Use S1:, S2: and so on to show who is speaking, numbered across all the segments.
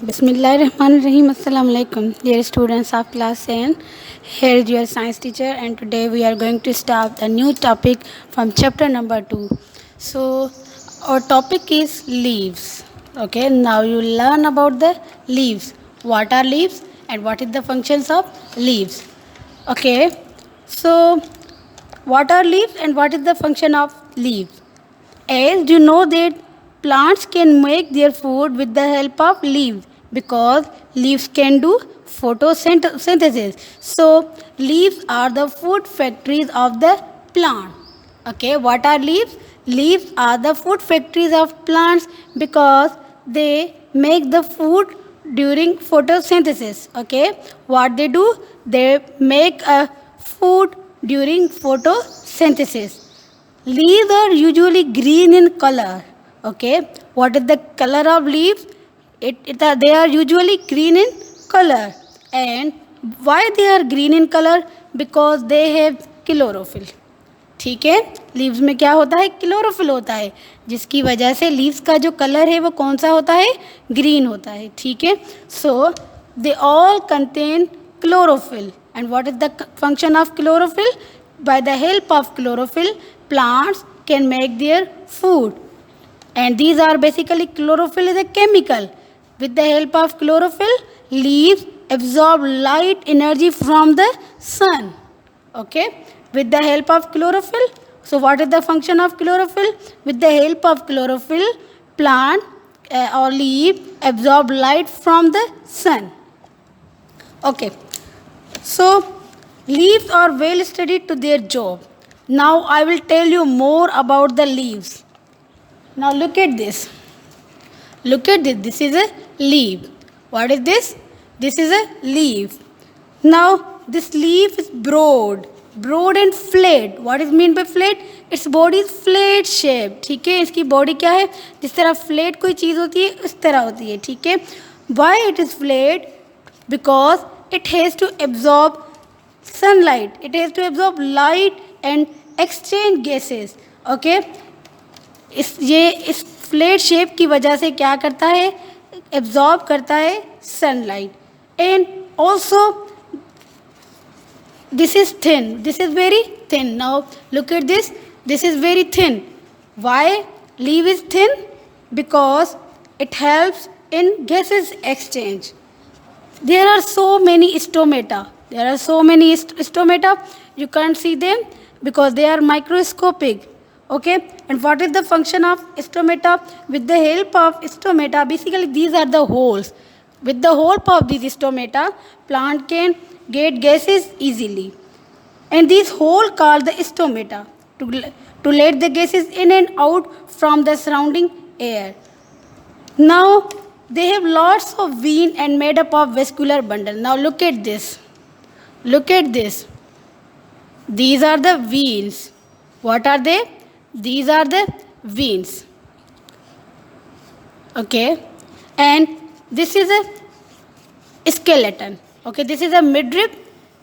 S1: Bismillahirrahmanirrahim. Assalamu alaikum. Dear students of class 10, here is your science teacher, and today we are going to start a new topic from chapter number 2. So, our topic is leaves. Okay, now you learn about the leaves. What are leaves and what is the functions of leaves? Okay, so what are leaves and what is the function of leaves? As you know that plants can make their food with the help of leaves because leaves can do photosynthesis. So leaves are the food factories of the plant. Okay, what are leaves? Leaves are the food factories of plants because they make the food during photosynthesis. Okay, what they do? They make a food during photosynthesis. Leaves are usually green in color. Okay, what is the color of leaves? They are usually green in color. And why they are green in color? Because they have chlorophyll. ठीक है, leaves में क्या होता है? Chlorophyll होता है, जिसकी वजह से लीव्स का जो कलर है वो कौन सा होता है? ग्रीन होता है. ठीक है, so they all contain chlorophyll. And what is the function of chlorophyll? By the help of chlorophyll, plants can make their food. And these are basically, chlorophyll is a chemical. With the help of chlorophyll, leaves absorb light energy from the sun. Okay? With the help of chlorophyll. So what is the function of chlorophyll? With the help of chlorophyll, plant or leaf absorb light from the sun. Okay. So leaves are well studied to their job. Now I will tell you more about the leaves. Now look at this. Look at this. This is a leaf. What is this? This is a leaf. Now this leaf is broad and flat. What is mean by flat? Its body is flat shape. ठीक है, इसकी body क्या है? जिस तरह flat कोई चीज़ होती है उस तरह होती है. ठीक है. Why it is flat? Because it has to absorb sunlight. It has to absorb light and exchange gases. Okay, इस फ्लैट शेप की वजह से क्या करता है? एब्जॉर्ब करता है sunlight. And also this is thin. This is very thin. Now look at this. This is very thin. Why leaf is thin? Because it helps in gases exchange. There are so many stomata. There are so many stomata. You can't see them because they are microscopic. Okay. And what is the function of stomata? With the help of stomata, basically these are the holes. With the help of these stomata, plant can get gases easily. And these holes called the stomata to let the gases in and out from the surrounding air. Now they have lots of vein and made up of vascular bundle. Now look at this. Look at this. These are the veins. What are they? These are the veins. Okay. And this is a skeleton. Okay. This is a midrib.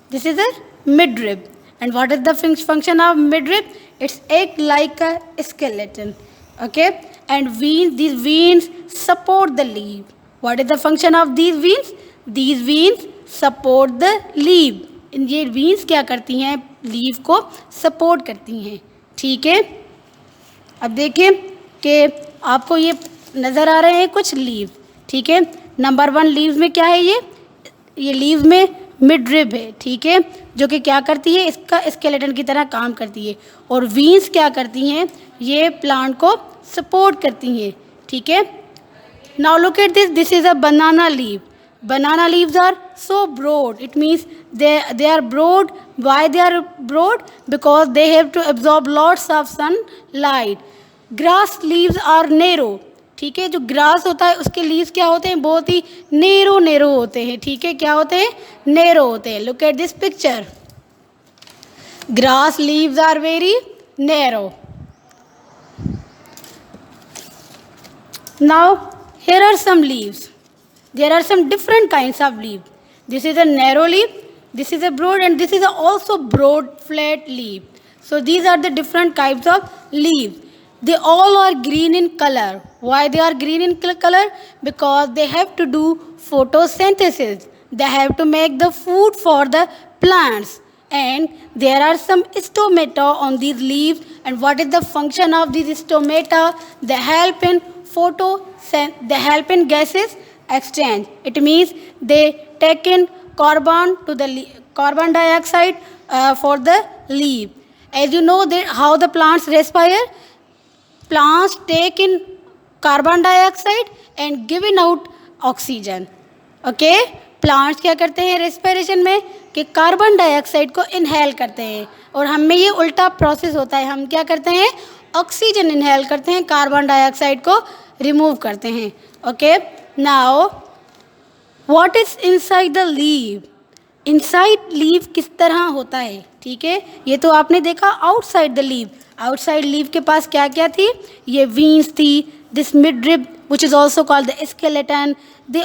S1: This is a midrib. And what is the function of midrib? It's act like a skeleton. Okay. And veins, these veins support the leaf. What is the function of these veins? These veins support the leaf. ये veins क्या करती हैं? Leaf को support करती हैं. ठीक है. अब देखिए कि आपको ये नज़र आ रहे हैं कुछ लीव. ठीक है. नंबर 1 लीव में क्या है? ये लीव में मिडरिब है. ठीक है, जो कि क्या करती है? इसका स्केलेटन की तरह काम करती है. और वीन्स क्या करती हैं? ये प्लांट को सपोर्ट करती हैं. ठीक है. Now look at this. This is a banana leave. Banana leaves are so broad. It means they are broad. Why they are broad? Because they have to absorb lots of sunlight. Grass leaves are narrow. ठीक है, जो grass होता है उसके leaves क्या होते हैं? बहुत ही नेरो होते हैं. ठीक है, क्या होते हैं? नेरो होते हैं. Look at this picture. Grass leaves are very narrow. Now here are some leaves. There are some different kinds of leaf. This is a narrow leaf, this is a broad, and this is a also broad flat leaf. So these are the different types of leaf. They all are green in color. Why they are green in color? Because they have to do photosynthesis. They have to make the food for the plants. And there are some stomata on these leaves. And what is the function of these stomata? They help in they help in gases exchange. It means they take in carbon to the carbon dioxide for the leaf. As you know that how the plants respire, plants take in carbon dioxide and giving out oxygen. Okay plants क्या करते हैं respiration में कि carbon dioxide को inhale करते हैं और हम में ये उल्टा प्रोसेस होता है. हम क्या करते हैं ऑक्सीजन इनहेल करते हैं, कार्बन डाइऑक्साइड को रिमूव करते हैं. Okay now what is inside the leave. Inside leave किस तरह होता है, ठीक है. ये तो आपने देखा outside the leave. Outside leave के पास क्या क्या थी, ये वीन्स थी, this midrib which is also called the skeleton. They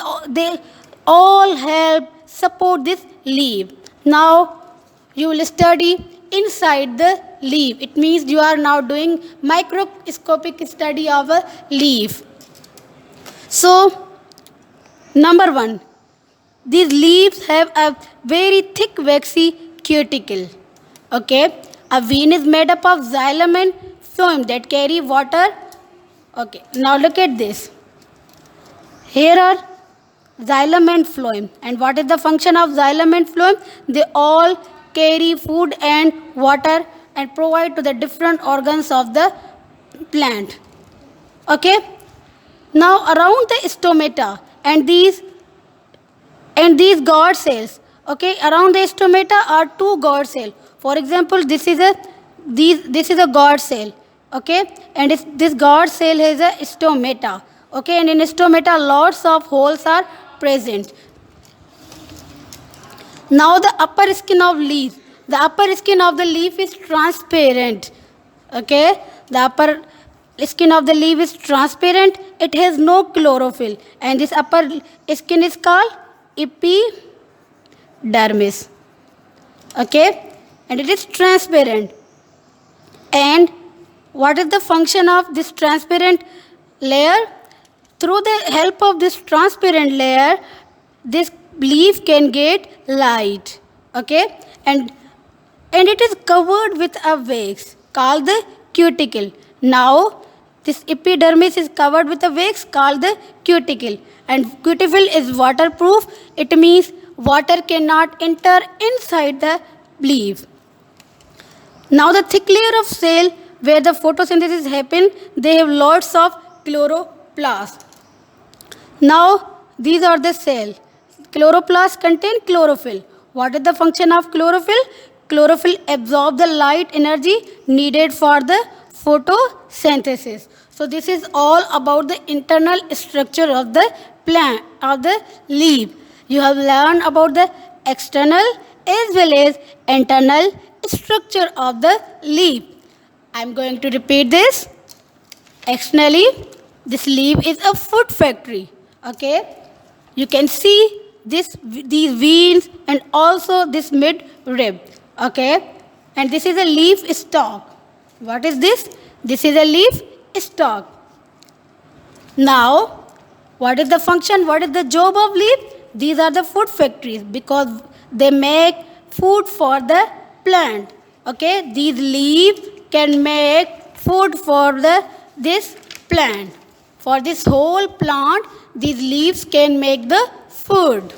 S1: all help support this leaf. Now you will study inside the leaf. It means you are now doing microscopic study of a leaf. So number 1, these leaves have a very thick waxy cuticle. Okay, a vein is made up of xylem and phloem that carry water. Okay, now look at this. Here are xylem and phloem. And what is the function of xylem and phloem? They all carry food and water and provide to the different organs of the plant. Okay. Now around the stomata and these guard cells. Okay, around the stomata are 2 guard cells. For example, this is a guard cell. Okay, and this guard cell has a stomata. Okay, and in stomata lots of holes are present. Now the upper skin of leaf. The upper skin of the leaf is transparent. Okay, the upper skin of the leaf is transparent. It has no chlorophyll, and this upper skin is called epidermis. Okay, and it is transparent. And what is the function of this transparent layer? Through the help of this transparent layer, this leaf can get light. Okay, and it is covered with a wax called the cuticle. Now this epidermis is covered with a wax called the cuticle, and cuticle is waterproof. It means water cannot enter inside the leaf. Now the thick layer of cell where the photosynthesis happen, they have lots of chloroplast. Now these are the cell. Chloroplast contain chlorophyll. What is the function of chlorophyll? Chlorophyll absorb the light energy needed for the photosynthesis. So this is all about the internal structure of the plant, of the leaf. You have learned about the external as well as internal structure of the leaf. I am going to repeat this. Externally, this leaf is a food factory. Okay, you can see these veins and also this midrib. Okay, and this is a leaf stalk. What is this? This is a leaf stalk. Now, what is the function? What is the job of leaf? These are the food factories because they make food for the plant. Okay, these leaves can make food for this plant. For this whole plant, these leaves can make the food.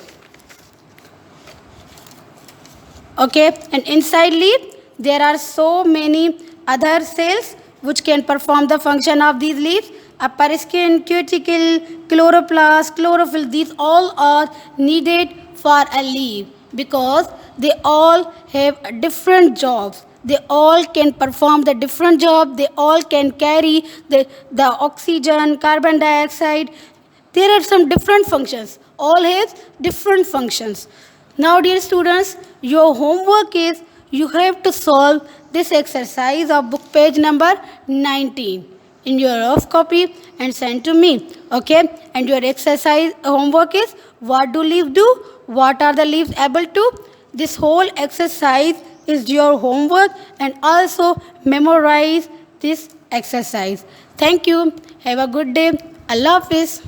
S1: Okay, and inside leaf, there are so many other cells which can perform the function of these leaves. Upper skin, cuticle, chloroplast, chlorophyll, these all are needed for a leaf because they all have different jobs. They all can perform the different job. They all can carry the oxygen, carbon dioxide. There are some different functions. All have different functions. Now, dear students, your homework is you have to solve this exercise of book page number 19 in your rough copy and send to me. Okay? And your exercise homework is what do leaves do? What are the leaves able to? This whole exercise is your homework, and also memorize this exercise. Thank you. Have a good day. Allah Hafiz.